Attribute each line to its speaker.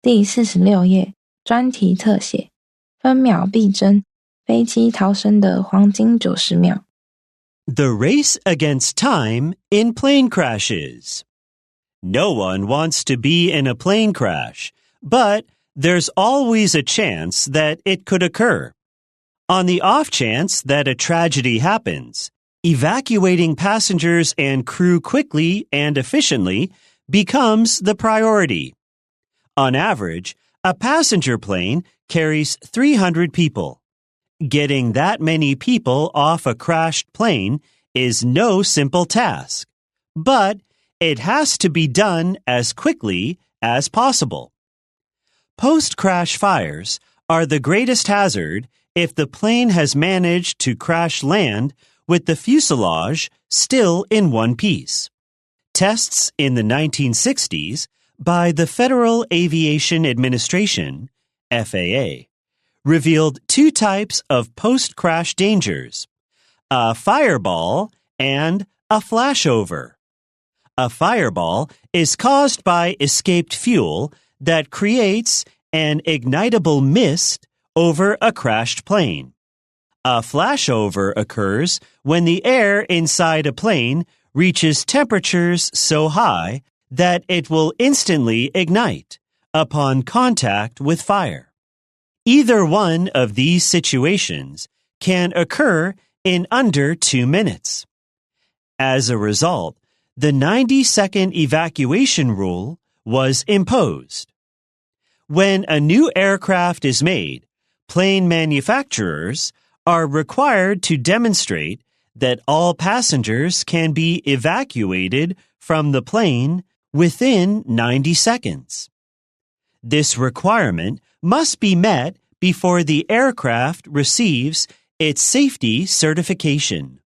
Speaker 1: 第46页，专题特写，分秒必争，飞机逃生的黄金90秒。
Speaker 2: The race against time in plane crashes. No one wants to be in a plane crash, but there's always a chance that it could occur. On the off chance that a tragedy happens, evacuating passengers and crew quickly and efficiently becomes the priority. On average, a passenger plane carries 300 people. Getting that many people off a crashed plane is no simple task, but it has to be done as quickly as possible. Post-crash fires are the greatest hazard if the plane has managed to crash land with the fuselage still in one piece. Tests in the 1960s by the Federal Aviation Administration, FAA, revealed two types of post-crash dangers, a fireball and a flashover. A fireball is caused by escaped fuel that creates an ignitable mist over a crashed plane. A flashover occurs when the air inside a plane reaches temperatures so high that it will instantly ignite upon contact with fire. Either one of these situations can occur in under 2 minutes. As a result, the 90-second evacuation rule was imposed. When a new aircraft is made, plane manufacturers are required to demonstrate that all passengers can be evacuated from the plane within 90 seconds. This requirement must be met before the aircraft receives its safety certification.